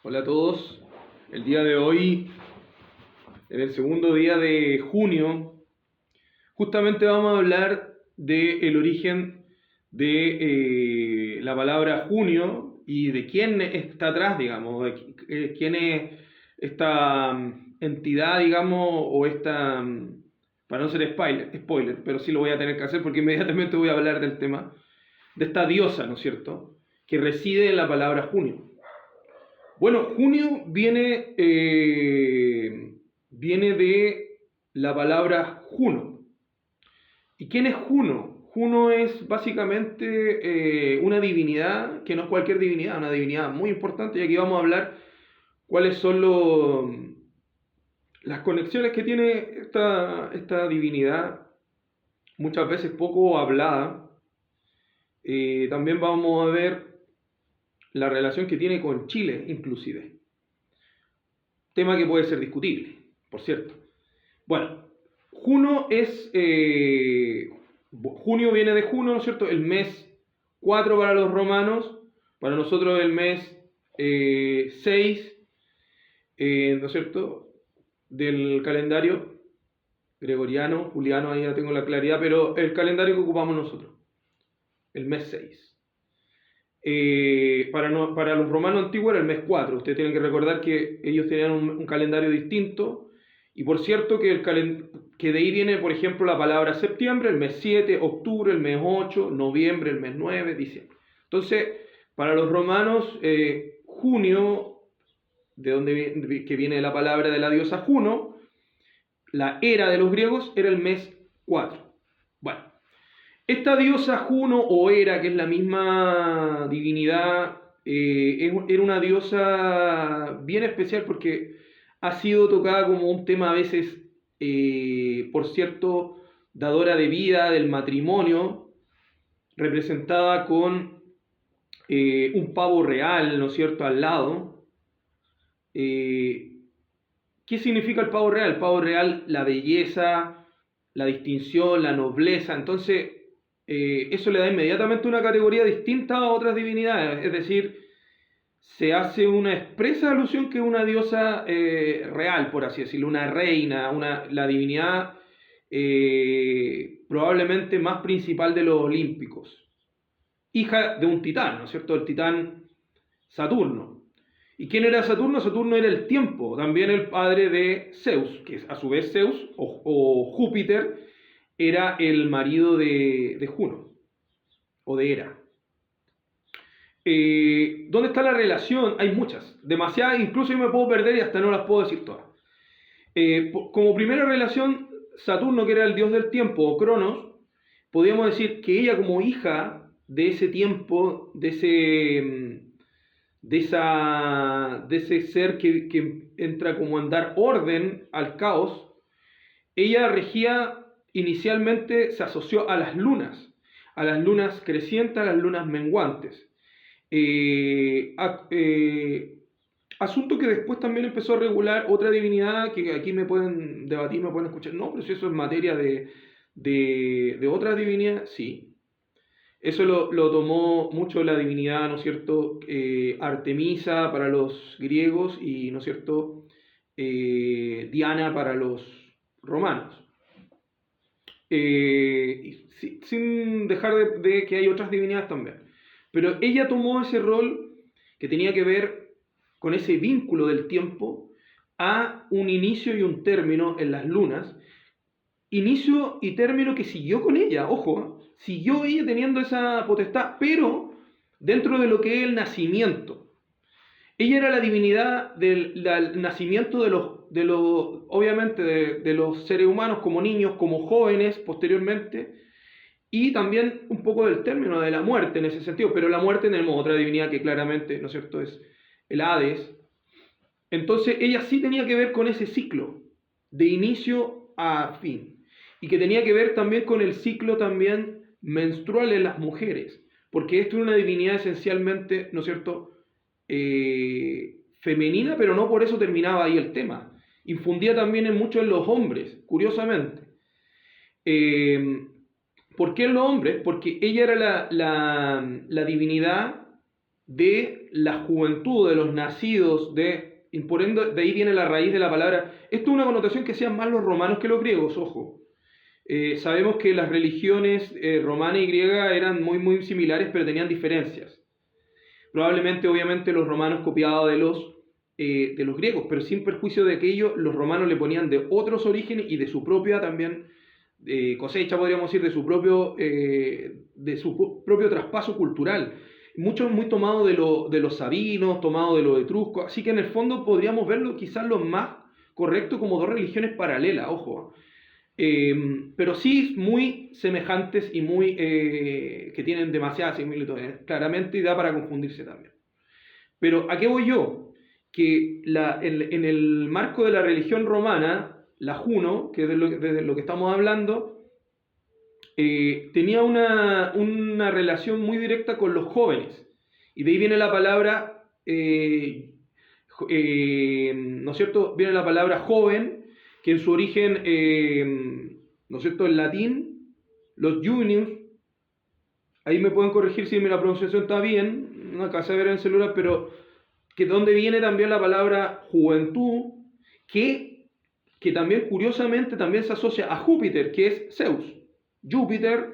Hola a todos. El día de hoy, en el segundo día de junio, justamente vamos a hablar del origen de la palabra junio y de quién está atrás, digamos, de quién es esta entidad, digamos, o esta, para no ser spoiler, pero sí lo voy a tener que hacer porque inmediatamente voy a hablar del tema, de esta diosa, ¿no es cierto?, que reside en la palabra junio. Bueno, junio viene de la palabra Juno. ¿Y quién es Juno? Juno es básicamente una divinidad, que no es cualquier divinidad, una divinidad muy importante, y aquí vamos a hablar cuáles son las conexiones que tiene esta divinidad, muchas veces poco hablada. También vamos a ver la relación que tiene con Chile, inclusive. Tema que puede ser discutible, por cierto. Bueno, Juno es. Junio viene de Juno, ¿no es cierto? El mes 4 para los romanos, para nosotros el mes 6, ¿no es cierto? Del calendario gregoriano, juliano, ahí ya tengo la claridad, pero el calendario que ocupamos nosotros, el mes 6. Para los romanos antiguos era el mes 4. Ustedes tienen que recordar que ellos tenían un calendario distinto. Y por cierto que de ahí viene, por ejemplo, la palabra septiembre, el mes 7, octubre, el mes 8, noviembre, el mes 9, diciembre. Entonces, para los romanos, junio, de donde que viene la palabra de la diosa Juno, la era de los griegos era el mes 4. Bueno, esta diosa Juno o Hera, que es la misma divinidad, era una diosa bien especial porque ha sido tocada como un tema a veces, por cierto, dadora de vida, del matrimonio, representada con un pavo real, ¿no es cierto?, al lado. ¿Qué significa el pavo real? El pavo real, la belleza, la distinción, la nobleza. Entonces, eso le da inmediatamente una categoría distinta a otras divinidades, es decir, se hace una expresa alusión que es una diosa real, por así decirlo, una reina, la divinidad probablemente más principal de los olímpicos, hija de un titán, ¿no es cierto?, el titán Saturno. ¿Y quién era Saturno? Saturno era el tiempo, también el padre de Zeus, que a su vez Zeus o Júpiter era el marido de Juno o de Hera. ¿Dónde está la relación? Hay muchas, demasiadas, incluso yo me puedo perder y hasta no las puedo decir todas. Como primera relación, Saturno, que era el dios del tiempo, o Cronos, podríamos decir que ella como hija de ese tiempo, de ese ser que entra como en dar orden al caos, ella regía inicialmente, se asoció a las lunas crecientes, a las lunas menguantes. Asunto que después también empezó a regular otra divinidad que aquí me pueden debatir, me pueden escuchar. No, pero si eso es materia de otra divinidad, sí. Eso lo tomó mucho la divinidad, ¿no es cierto? Artemisa para los griegos y, ¿no es cierto? Diana para los romanos. Sin dejar de que hay otras divinidades también. Pero ella tomó ese rol que tenía que ver con ese vínculo del tiempo a un inicio y un término en las lunas. Inicio y término que siguió con ella, ojo, siguió ella teniendo esa potestad, pero dentro de lo que es el nacimiento. Ella era la divinidad del nacimiento obviamente de los seres humanos como niños, como jóvenes posteriormente, y también un poco del término de la muerte en ese sentido, pero la muerte tenemos otra divinidad que claramente, ¿no es cierto?, es el Hades. Entonces ella sí tenía que ver con ese ciclo, de inicio a fin, y que tenía que ver también con el ciclo también menstrual en las mujeres, porque esto es una divinidad esencialmente, ¿no es cierto?, femenina, pero no por eso terminaba ahí el tema. Infundía también mucho en los hombres, curiosamente. ¿Por qué en los hombres? Porque ella era la divinidad de la juventud, de los nacidos, y por ende, de ahí viene la raíz de la palabra. Esto es una connotación que hacían más los romanos que los griegos, ojo. Sabemos que las religiones romana y griega eran muy, muy similares, pero tenían diferencias. Probablemente, obviamente, los romanos copiaban de los griegos, pero sin perjuicio de aquello, los romanos le ponían de otros orígenes y de su propia también cosecha, podríamos decir, de su propio traspaso cultural. Mucho muy tomado de los sabinos, tomado de los etruscos, así que en el fondo podríamos verlo quizás lo más correcto como dos religiones paralelas, ojo. Pero sí muy semejantes y muy que tienen demasiadas similitudes, claramente, y da para confundirse también. Pero ¿a qué voy yo? Que en el marco de la religión romana, la Juno, que es de lo que estamos hablando, tenía una relación muy directa con los jóvenes. Y de ahí viene la palabra, ¿no es cierto? Viene la palabra joven, que en su origen, ¿no es cierto?, en latín, los junius, ahí me pueden corregir si la pronunciación está bien, no alcancé a ver en el celular, pero que de donde viene también la palabra juventud, que también curiosamente también se asocia a Júpiter, que es Zeus. Júpiter,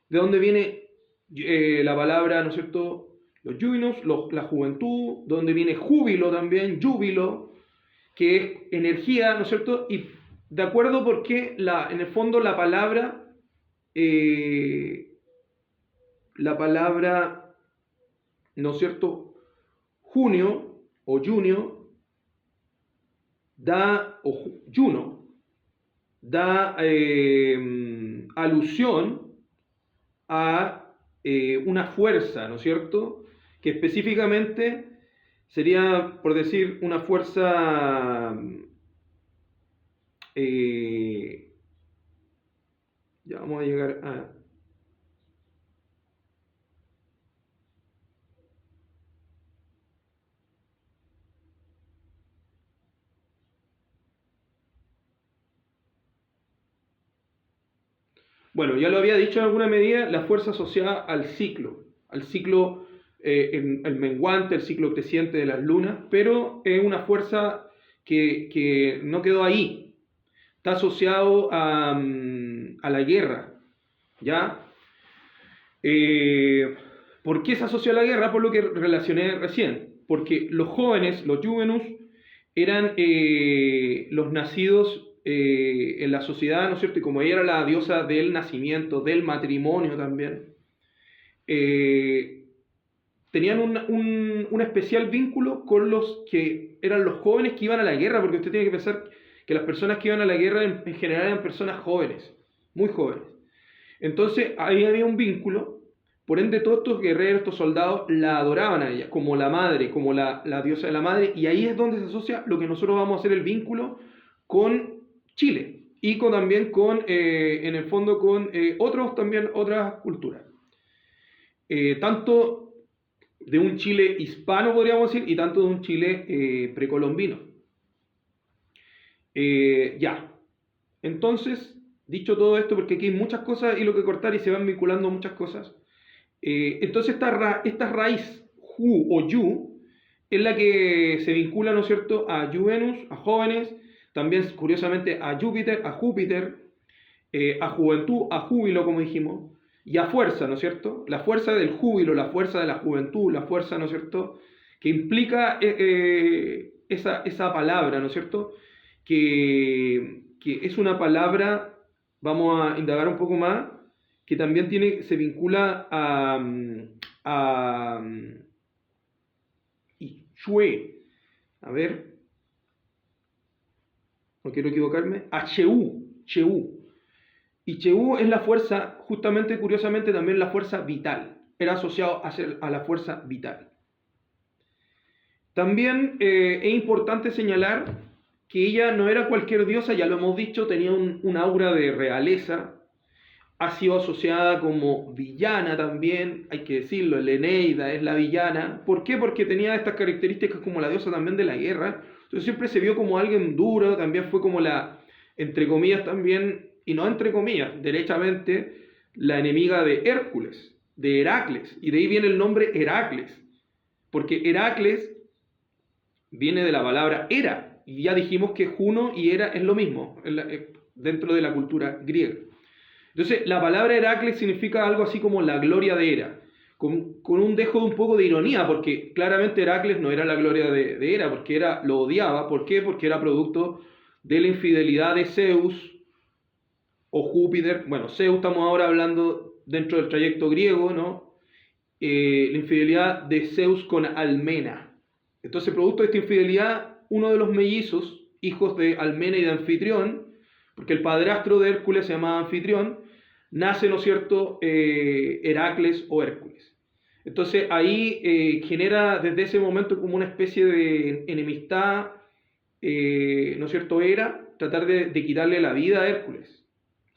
de donde viene la palabra, ¿no es cierto?, los junius, la juventud, de donde viene júbilo también, júbilo, que es energía, ¿no es cierto? Y de acuerdo porque en el fondo la palabra, ¿no es cierto?, junio o junio, o Juno, da alusión a una fuerza, ¿no es cierto?, que específicamente sería, por decir, una fuerza, ya vamos a llegar a... Bueno, ya lo había dicho en alguna medida, la fuerza asociada al ciclo el menguante, el ciclo creciente de las lunas, pero es una fuerza que no quedó ahí, está asociado a la guerra, ¿ya? ¿Por qué se asocia a la guerra? Por lo que relacioné recién, porque los jóvenes, los juvenus, eran los nacidos en la sociedad, ¿no es cierto? Y como ella era la diosa del nacimiento, del matrimonio también, tenían un especial vínculo con los que eran los jóvenes que iban a la guerra, porque usted tiene que pensar que las personas que iban a la guerra en general eran personas jóvenes, muy jóvenes. Entonces ahí había un vínculo, por ende todos estos guerreros, estos soldados, la adoraban a ella, como la madre, como la diosa de la madre, y ahí es donde se asocia lo que nosotros vamos a hacer el vínculo con Chile, y también en el fondo con otras culturas. Tanto de un Chile hispano, podríamos decir, y tanto de un Chile precolombino. Ya. Entonces, dicho todo esto, porque aquí hay muchas cosas y lo que cortar y se van vinculando muchas cosas. Entonces, esta raíz, ju o yu, es la que se vincula, ¿no es cierto?, a Juvenus, a jóvenes, también, curiosamente, a Júpiter, a juventud, a júbilo, como dijimos, y a fuerza, ¿no es cierto? La fuerza del júbilo, la fuerza de la juventud, la fuerza, ¿no es cierto?, que implica esa palabra, ¿no es cierto?, que es una palabra, vamos a indagar un poco más, que también se vincula a Shue, a ver, no quiero equivocarme, a Cheu. Y Cheu es la fuerza, justamente, curiosamente, también la fuerza vital. Era asociado a la fuerza vital. También es importante señalar que ella no era cualquier diosa, ya lo hemos dicho, tenía un aura de realeza, ha sido asociada como villana también, hay que decirlo, el Eneida es la villana. ¿Por qué? Porque tenía estas características como la diosa también de la guerra, entonces siempre se vio como alguien duro, también fue como entre comillas también, y no entre comillas, derechamente, la enemiga de Hércules, de Heracles, y de ahí viene el nombre Heracles. porque Heracles viene de la palabra Hera, y ya dijimos que Juno y Hera es lo mismo dentro de la cultura griega. Entonces, la palabra Heracles significa algo así como la gloria de Hera, con un dejo de un poco de ironía, porque claramente Heracles no era la gloria de Hera, porque Hera lo odiaba. ¿Por qué? Porque era producto de la infidelidad de Zeus o Júpiter. Bueno, Zeus estamos ahora hablando dentro del trayecto griego, ¿no? La infidelidad de Zeus con Almena. Entonces, producto de esta infidelidad, uno de los mellizos, hijos de Almena y de Anfitrión, porque el padrastro de Hércules se llamaba Anfitrión, nace, ¿no es cierto?, Heracles o Hércules. Entonces ahí genera desde ese momento como una especie de enemistad, ¿no es cierto?, Hera, tratar de quitarle la vida a Hércules.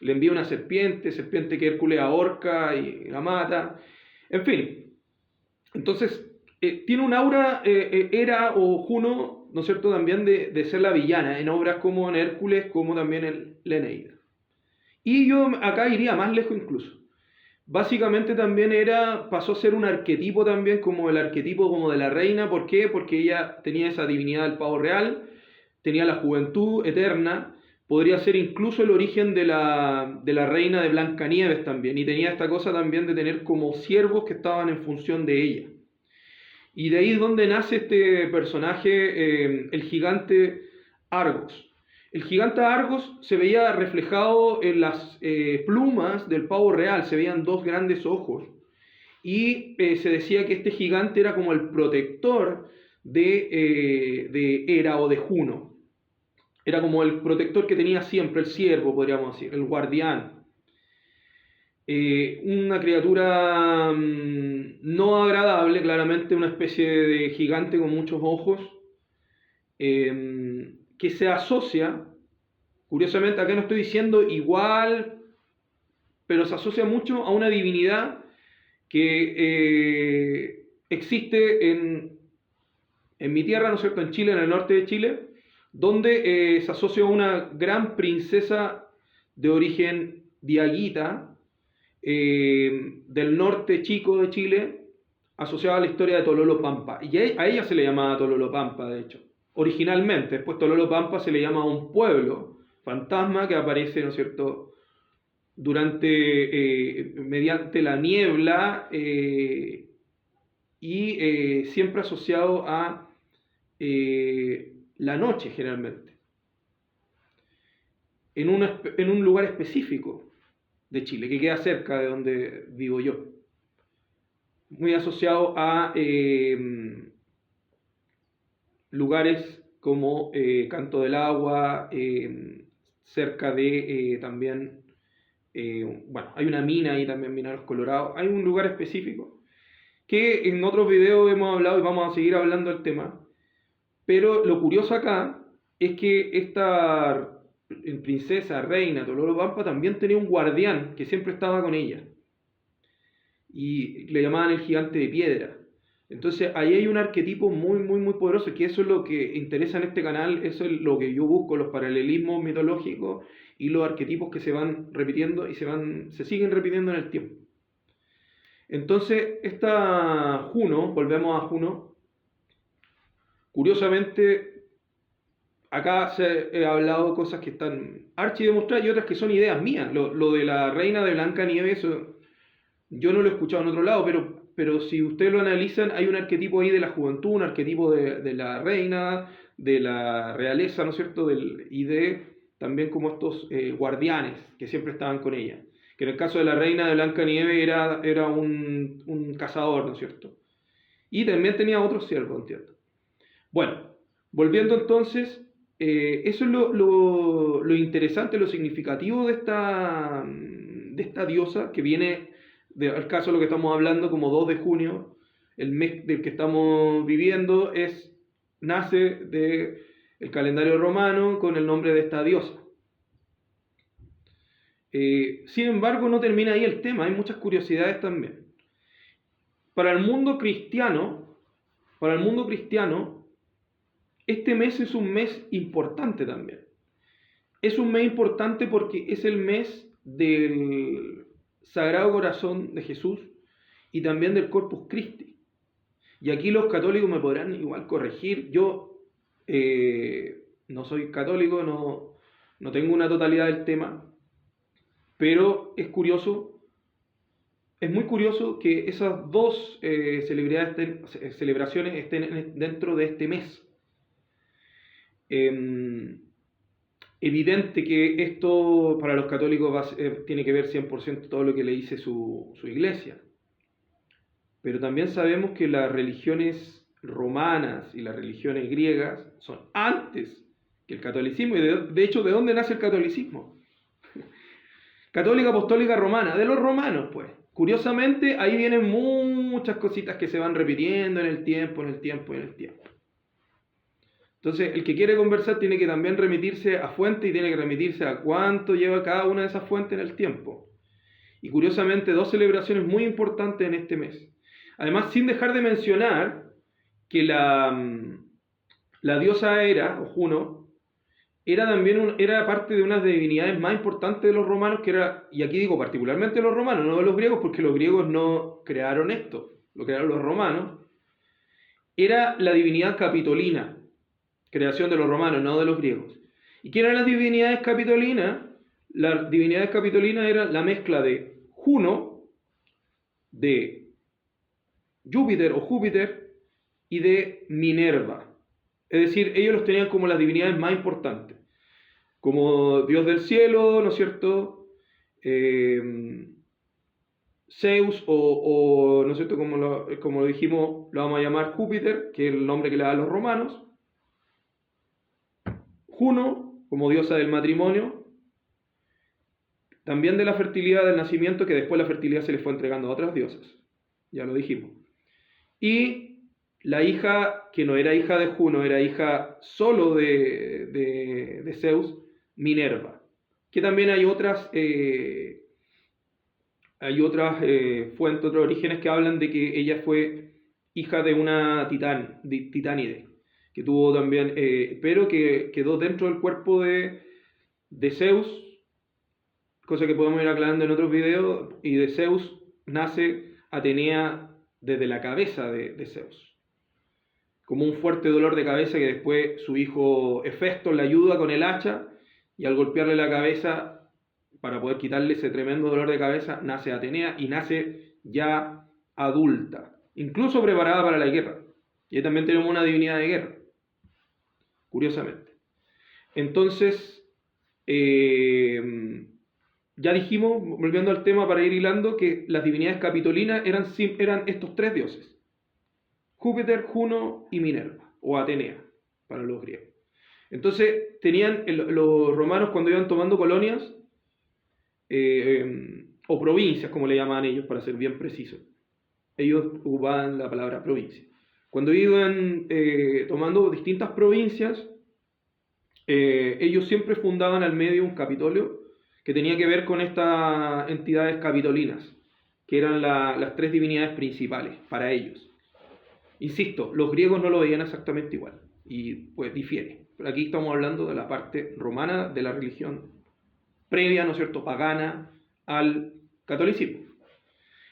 Le envía una serpiente que Hércules ahorca y la mata, en fin. Entonces tiene un aura Hera o Juno, ¿no es cierto?, también de ser la villana, en obras como en Hércules, como también en la Eneida. Y yo acá iría más lejos incluso. Básicamente también pasó a ser un arquetipo también, como el arquetipo como de la reina. ¿Por qué? Porque ella tenía esa divinidad del pavo real, tenía la juventud eterna, podría ser incluso el origen de la reina de Blancanieves también, y tenía esta cosa también de tener como siervos que estaban en función de ella. Y de ahí es donde nace este personaje, el gigante Argos. El gigante Argos se veía reflejado en las plumas del pavo real, se veían dos grandes ojos. Y se decía que este gigante era como el protector de Hera o de Juno. Era como el protector que tenía siempre, el siervo, podríamos decir, el guardián. Una criatura no agradable, claramente una especie de gigante con muchos ojos, que se asocia, curiosamente acá no estoy diciendo igual, pero se asocia mucho a una divinidad que existe en mi tierra, ¿no es cierto?, en Chile, en el norte de Chile, donde se asocia a una gran princesa de origen diaguita, del norte chico de Chile, asociada a la historia de Tololo-Pampa. Y a ella se le llamaba Tololo-Pampa, de hecho, originalmente. Después Tololo-Pampa se le llama a un pueblo fantasma que aparece, ¿no es cierto?, mediante la niebla, y siempre asociado a la noche generalmente, en un lugar específico de Chile, que queda cerca de donde vivo yo. Muy asociado a lugares como Canto del Agua, cerca de también, bueno, hay una mina ahí también, Mina de los Colorados. Hay un lugar específico que en otros videos hemos hablado y vamos a seguir hablando del tema. Pero lo curioso acá es que esta princesa, reina Tololo-Pampa, también tenía un guardián que siempre estaba con ella. Y le llamaban el gigante de piedra. Entonces ahí hay un arquetipo muy, muy, muy poderoso, que eso es lo que interesa en este canal, eso es lo que yo busco, los paralelismos mitológicos y los arquetipos que se van repitiendo y se siguen repitiendo en el tiempo. Entonces, esta Juno, volvemos a Juno, curiosamente, acá se he hablado de cosas que están archidemostradas y otras que son ideas mías. Lo de la reina de Blancanieves, eso yo no lo he escuchado en otro lado, pero si ustedes lo analizan, hay un arquetipo ahí de la juventud, un arquetipo de la reina, de la realeza, ¿no es cierto?, y de también como estos guardianes que siempre estaban con ella. Que en el caso de la reina de Blancanieves era un cazador, ¿no es cierto? Y también tenía otros siervos, entiendo. Bueno, volviendo entonces, eso es lo interesante, lo significativo de esta diosa que viene, al caso de lo que estamos hablando, como 2 de junio, el mes del que estamos viviendo, nace del calendario romano con el nombre de esta diosa. Sin embargo, no termina ahí el tema, hay muchas curiosidades también. Para el mundo cristiano, este mes es un mes importante también. Es un mes importante porque es el mes del Sagrado Corazón de Jesús y también del Corpus Christi. Y aquí los católicos me podrán igual corregir. Yo no soy católico, no tengo una totalidad del tema, pero es curioso, es muy curioso que esas dos celebraciones estén dentro de este mes. Evidente que esto para los católicos tiene que ver 100% todo lo que le dice su iglesia. Pero también sabemos que las religiones romanas y las religiones griegas son antes que el catolicismo. Y de hecho, ¿de dónde nace el catolicismo? Católica Apostólica Romana, de los romanos, pues. Curiosamente, ahí vienen muchas cositas que se van repitiendo en el tiempo. Entonces, el que quiere conversar tiene que también remitirse a fuentes y tiene que remitirse a cuánto lleva cada una de esas fuentes en el tiempo. Y curiosamente, dos celebraciones muy importantes en este mes. Además, sin dejar de mencionar que la diosa Hera, o Juno, era también era parte de unas divinidades más importantes de los romanos, que era, y aquí digo particularmente de los romanos, no de los griegos, porque los griegos no crearon esto, lo crearon los romanos, era la divinidad capitolina, creación de los romanos, no de los griegos. ¿Y qué eran las divinidades capitolinas? Las divinidades capitolinas eran la mezcla de Juno, de Júpiter o Júpiter y de Minerva. Es decir, ellos los tenían como las divinidades más importantes. Como Dios del cielo, ¿no es cierto? Zeus o ¿no es cierto? Como lo dijimos, lo vamos a llamar Júpiter, que es el nombre que le dan los romanos. Juno, como diosa del matrimonio. También de la fertilidad del nacimiento, que después la fertilidad se le fue entregando a otras diosas. Ya lo dijimos. Y la hija, que no era hija de Juno, era hija solo de Zeus, Minerva. Que también hay otras fuentes, otros orígenes que hablan de que ella fue hija de una titánide, que tuvo también, pero que quedó dentro del cuerpo de Zeus, cosa que podemos ir aclarando en otros videos, y de Zeus nace Atenea desde la cabeza de Zeus, como un fuerte dolor de cabeza que después su hijo Hefesto le ayuda con el hacha, y al golpearle la cabeza para poder quitarle ese tremendo dolor de cabeza, nace Atenea y nace ya adulta, incluso preparada para la guerra. Y ahí también tenemos una divinidad de guerra, curiosamente. Entonces, ya dijimos, volviendo al tema para ir hilando, que las divinidades capitolinas eran estos tres dioses: Júpiter, Juno y Minerva, o Atenea, para los griegos. Entonces, los romanos, cuando iban tomando colonias, o provincias, como le llamaban ellos, para ser bien precisos, ellos ocupaban la palabra provincia. Cuando iban tomando distintas provincias, ellos siempre fundaban al medio un capitolio que tenía que ver con estas entidades capitolinas, que eran las tres divinidades principales para ellos. Insisto, los griegos no lo veían exactamente igual, y pues difiere. Pero aquí estamos hablando de la parte romana de la religión previa, ¿no es cierto?, pagana al catolicismo.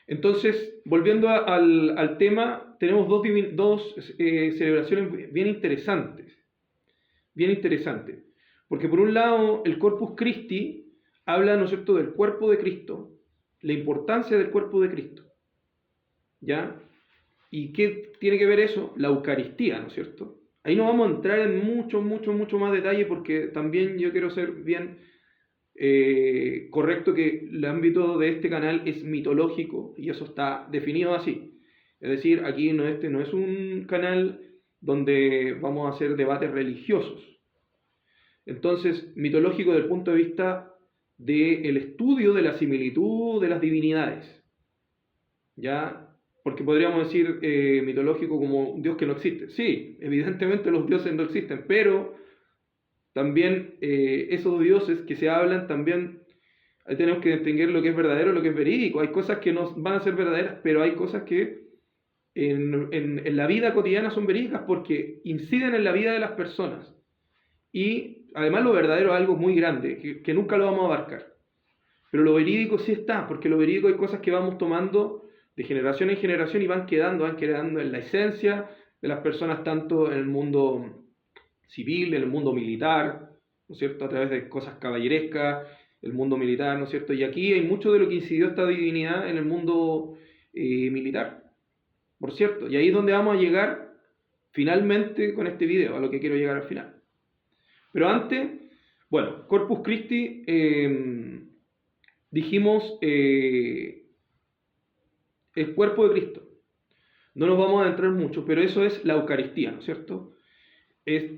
Entonces, volviendo al tema, tenemos dos celebraciones bien interesantes. Bien interesantes. Porque por un lado, el Corpus Christi habla, ¿no es cierto?, del cuerpo de Cristo, la importancia del cuerpo de Cristo. ¿Ya? ¿Y qué tiene que ver eso? La Eucaristía, ¿no es cierto? Ahí no vamos a entrar en mucho más detalle, porque también yo quiero ser bien correcto que el ámbito de este canal es mitológico y eso está definido así. Es decir, aquí este no es un canal donde vamos a hacer debates religiosos. Entonces, mitológico desde el punto de vista del estudio de la similitud de las divinidades. ¿Ya? Porque podríamos decir mitológico como un dios que no existe. Sí, evidentemente los dioses no existen, pero también esos dioses que se hablan, también tenemos que distinguir lo que es verdadero y lo que es verídico. Hay cosas que no van a ser verdaderas, pero hay cosas que en la vida cotidiana son verídicas porque inciden en la vida de las personas. Y además lo verdadero es algo muy grande, que nunca lo vamos a abarcar. Pero lo verídico sí está, porque lo verídico hay cosas que vamos tomando de generación en generación y van quedando en la esencia de las personas, tanto en el mundo civil, en el mundo militar, ¿no es cierto?, a través de cosas caballerescas, el mundo militar, ¿no es cierto? Y aquí hay mucho de lo que incidió esta divinidad en el mundo militar, por cierto. Y ahí es donde vamos a llegar finalmente con este video, a lo que quiero llegar al final. Pero antes, bueno, Corpus Christi, dijimos, el cuerpo de Cristo. No nos vamos a adentrar mucho, pero eso es la Eucaristía, ¿no es cierto? Es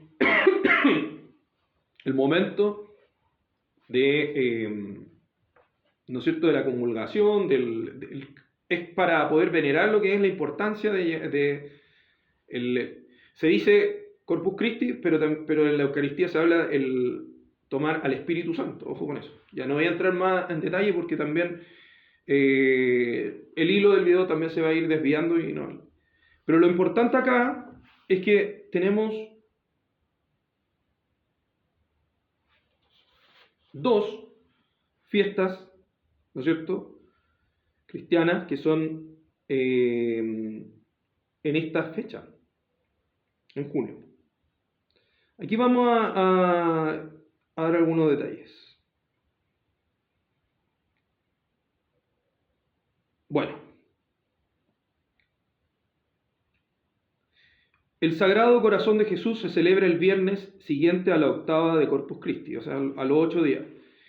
el momento de, ¿no es cierto?, de la comulgación, es para poder venerar lo que es la importancia se dice Corpus Christi, pero en la Eucaristía se habla el tomar al Espíritu Santo, ojo con eso. Ya no voy a entrar más en detalle porque también el hilo del video también se va a ir desviando y no. Pero lo importante acá es que tenemos dos fiestas, ¿no es cierto?, cristianas que son en esta fecha, en junio. Aquí vamos a dar algunos detalles. Bueno, el Sagrado Corazón de Jesús se celebra el viernes siguiente a la octava de Corpus Christi, o sea, a los 8 días,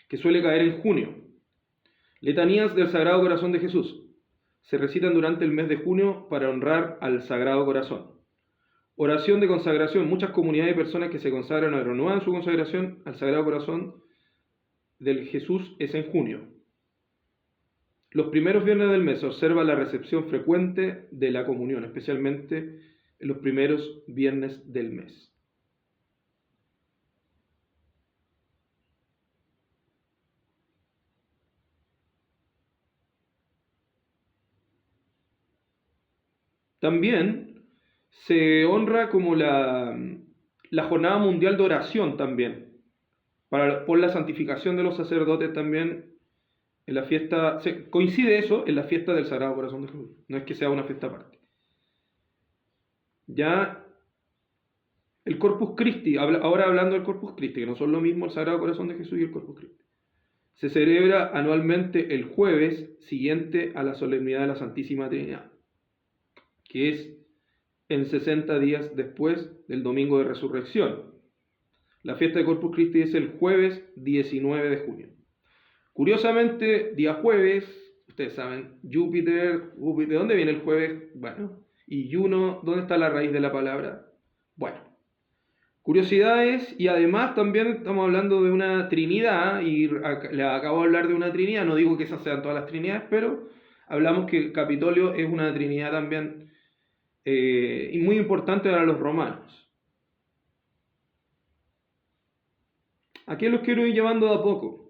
que suele caer en junio. Letanías del Sagrado Corazón de Jesús se recitan durante el mes de junio para honrar al Sagrado Corazón. Oración de consagración. Muchas comunidades de personas que se consagran o renuevan su consagración al Sagrado Corazón del Jesús es en junio. Los primeros viernes del mes se observa la recepción frecuente de la comunión, especialmente en los primeros viernes del mes. También se honra como la Jornada Mundial de Oración también, por la santificación de los sacerdotes también, en la fiesta, coincide eso en la fiesta del Sagrado Corazón de Jesús, no es que sea una fiesta aparte. Ya el Corpus Christi, ahora hablando del Corpus Christi, que no son lo mismo el Sagrado Corazón de Jesús y el Corpus Christi, se celebra anualmente el jueves siguiente a la solemnidad de la Santísima Trinidad, que es en 60 días después del Domingo de Resurrección. La fiesta de Corpus Christi es el jueves 19 de junio. Curiosamente, día jueves, ustedes saben, Júpiter, ¿de dónde viene el jueves? Bueno, y Juno, ¿dónde está la raíz de la palabra? Bueno, curiosidades, y además también estamos hablando de una trinidad, y le acabo de hablar de una trinidad, no digo que esas sean todas las trinidades, pero hablamos que el Capitolio es una trinidad también y muy importante para los romanos. Aquí los quiero ir llevando de a poco.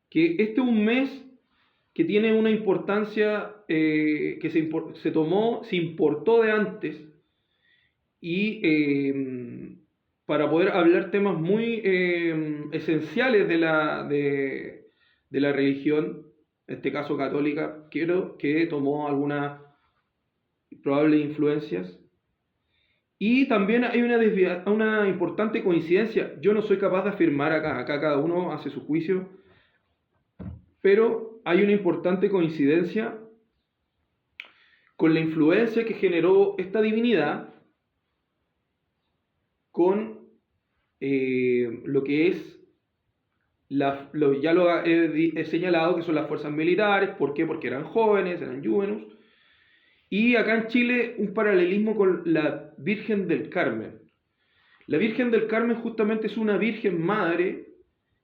Que este es un mes que tiene una importancia que se importó de antes, y para poder hablar temas muy esenciales de la religión, en este caso católica, quiero que tomó algunas probables influencias. Y también hay una importante coincidencia. Yo no soy capaz de afirmar acá cada uno hace su juicio, pero hay una importante coincidencia con la influencia que generó esta divinidad con lo que es, ya lo he señalado, que son las fuerzas militares. ¿Por qué? Porque eran jóvenes, eran júvenes. Y acá en Chile un paralelismo con la Virgen del Carmen. La Virgen del Carmen justamente es una Virgen Madre,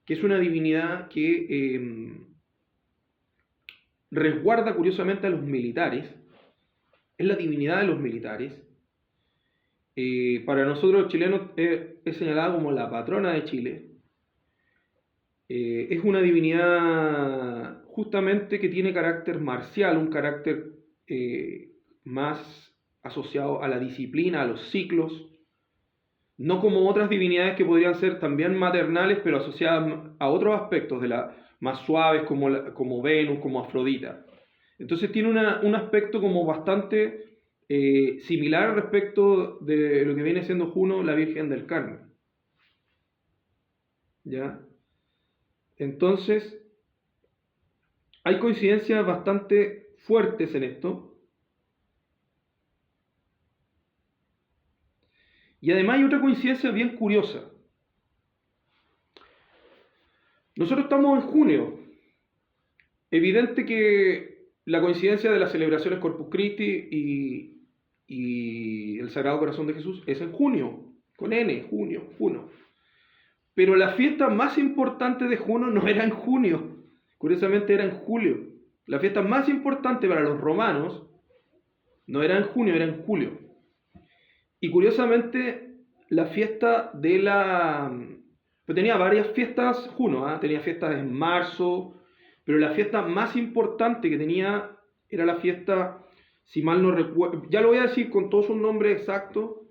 que es una divinidad que resguarda curiosamente a los militares, es la divinidad de los militares. Para nosotros los chilenos es señalada como la patrona de Chile. Es una divinidad justamente que tiene carácter marcial, un carácter más asociado a la disciplina, a los ciclos. no como otras divinidades que podrían ser también maternales, pero asociadas a otros aspectos más suaves como Venus, como Afrodita. Entonces tiene un aspecto como bastante similar respecto de lo que viene siendo Juno, la Virgen del Carmen. ¿Ya? Entonces, hay coincidencias bastante fuertes en esto. Y además hay otra coincidencia bien curiosa. Nosotros estamos en junio. Evidente que la coincidencia de las celebraciones Corpus Christi y el Sagrado Corazón de Jesús es en junio, con N, junio. Pero la fiesta más importante de Juno no era en junio, curiosamente era en julio. La fiesta más importante para los romanos no era en junio, era en julio. Y curiosamente, la fiesta de la... Pues tenía varias fiestas Juno, ¿eh? Tenía fiestas en marzo, pero la fiesta más importante que tenía era la fiesta, si mal no recuerdo, ya lo voy a decir con todo su nombre exacto,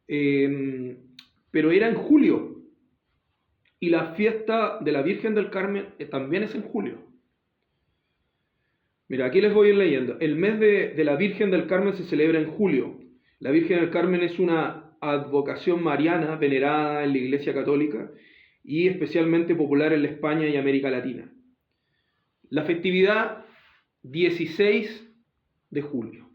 pero era en julio. Y la fiesta de la Virgen del Carmen también es en julio. Mira, aquí les voy a ir leyendo. El mes de la Virgen del Carmen se celebra en julio. La Virgen del Carmen es una advocación mariana venerada en la Iglesia Católica y especialmente popular en la España y América Latina. La festividad 16 de julio.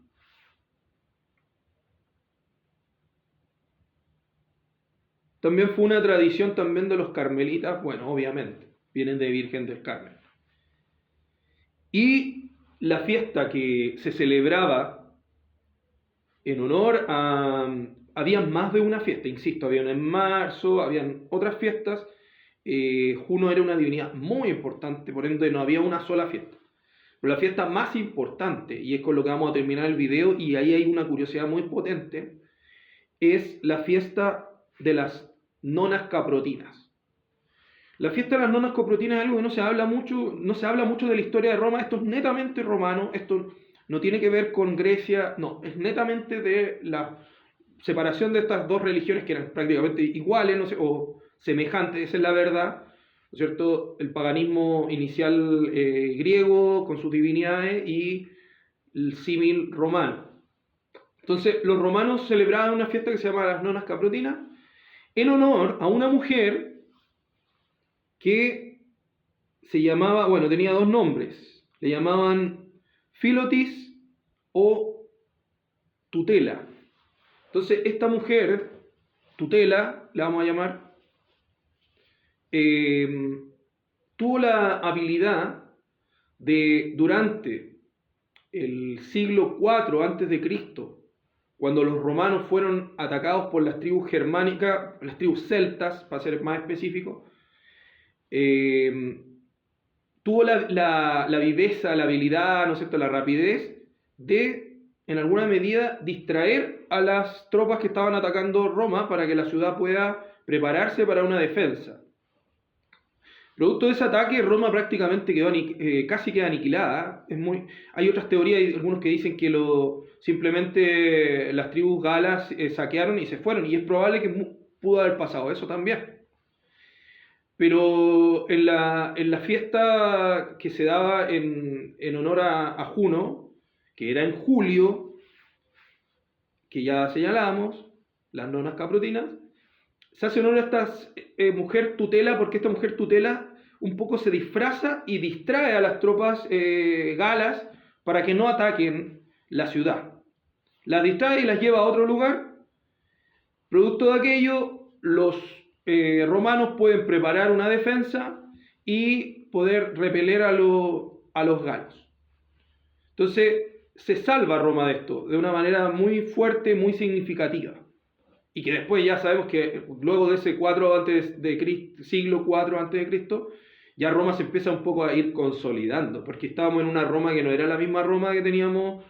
También fue una tradición también de los carmelitas, bueno, obviamente, vienen de Virgen del Carmen. Y la fiesta que se celebraba en honor a... Había más de una fiesta, insisto, había una en marzo, habían otras fiestas. Juno era una divinidad muy importante, por ende no había una sola fiesta. Pero la fiesta más importante, y es con lo que vamos a terminar el video, y ahí hay una curiosidad muy potente, es la fiesta de las nonas caprotinas. La fiesta de las nonas caprotinas es algo que no se habla mucho de la historia de Roma. Esto es netamente romano, esto no tiene que ver con Grecia, no, es netamente de la separación de estas dos religiones que eran prácticamente iguales, no sé, o semejantes, esa es la verdad, ¿no es cierto? El paganismo inicial griego con sus divinidades y el símil romano. Entonces, los romanos celebraban una fiesta que se llama las nonas caprotinas en honor a una mujer que se llamaba, bueno, tenía dos nombres, le llamaban Filotis o Tutela. Entonces, esta mujer, Tutela, la vamos a llamar, tuvo la habilidad de, durante el siglo IV a.C., cuando los romanos fueron atacados por las tribus germánicas, las tribus celtas, para ser más específico, tuvo la viveza, la habilidad, ¿no es cierto?, la rapidez de, en alguna medida, distraer a las tropas que estaban atacando Roma para que la ciudad pueda prepararse para una defensa. Producto de ese ataque, Roma prácticamente casi queda aniquilada. Hay otras teorías, hay algunos que dicen que simplemente las tribus galas saquearon y se fueron, y es probable que pudo haber pasado eso también. Pero en la fiesta que se daba en honor a Juno, que era en julio, que ya señalamos, las nonas caprotinas, se hace honor a esta mujer tutela, porque esta mujer tutela un poco se disfraza y distrae a las tropas galas para que no ataquen la ciudad. Las distrae y las lleva a otro lugar. Producto de aquello, los romanos pueden preparar una defensa y poder repeler a los galos. Entonces, se salva Roma de esto de una manera muy fuerte, muy significativa. Y que después ya sabemos que luego de ese siglo IV a.C., ya Roma se empieza un poco a ir consolidando, porque estábamos en una Roma que no era la misma Roma que teníamos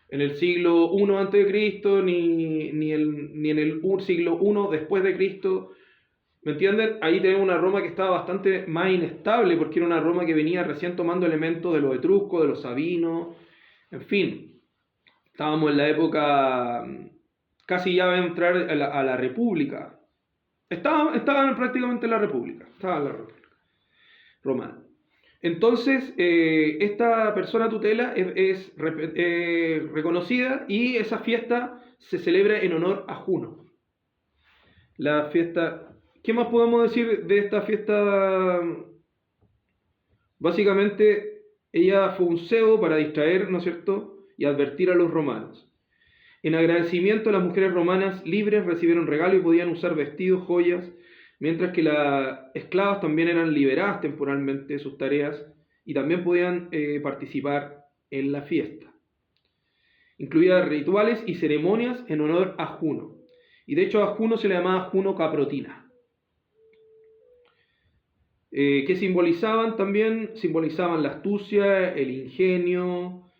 en el siglo I a.C., ni en el siglo I después de Cristo. ¿Me entienden? Ahí tenemos una Roma que estaba bastante más inestable, porque era una Roma que venía recién tomando elementos de los etruscos, de los sabinos, en fin. Estábamos en la época casi ya va a entrar a la República. Estaba prácticamente en la República. Estaba en la República Romana. Entonces, esta persona tutela es reconocida y esa fiesta se celebra en honor a Juno. La fiesta... ¿Qué más podemos decir de esta fiesta? Básicamente, ella fue un cebo para distraer, ¿no es cierto?, y advertir a los romanos. En agradecimiento, las mujeres romanas libres recibieron regalo y podían usar vestidos, joyas, mientras que las esclavas también eran liberadas temporalmente de sus tareas y también podían participar en la fiesta. Incluía rituales y ceremonias en honor a Juno. Y de hecho a Juno se le llamaba Juno Caprotina. ¿Qué simbolizaban también? Simbolizaban la astucia, el ingenio,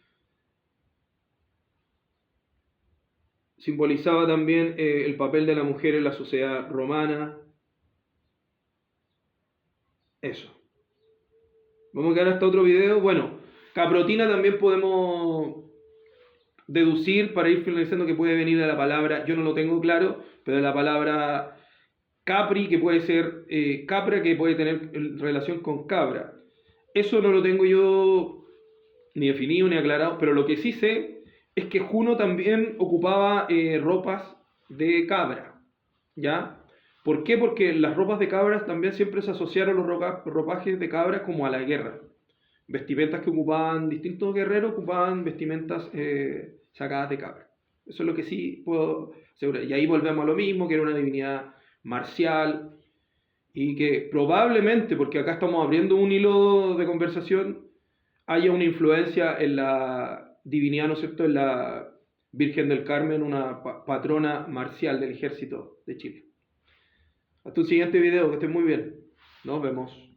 simbolizaba también el papel de la mujer en la sociedad romana. Eso. Vamos a quedar hasta otro video. Bueno, caprotina también podemos deducir para ir finalizando que puede venir de la palabra, yo no lo tengo claro, pero de la palabra capri, que puede ser capra, que puede tener relación con cabra. Eso no lo tengo yo ni definido ni aclarado, pero lo que sí sé es que Juno también ocupaba ropas de cabra, ¿ya? ¿Por qué? Porque las ropas de cabras también siempre se asociaron los ropajes de cabras como a la guerra. Vestimentas que ocupaban distintos guerreros, ocupaban vestimentas sacadas de cabra. Eso es lo que sí puedo asegurar. Y ahí volvemos a lo mismo, que era una divinidad marcial y que probablemente, porque acá estamos abriendo un hilo de conversación, haya una influencia en la divinidad, ¿no es cierto?, en la Virgen del Carmen, una patrona marcial del ejército de Chile. Hasta un siguiente video, que estén muy bien. Nos vemos.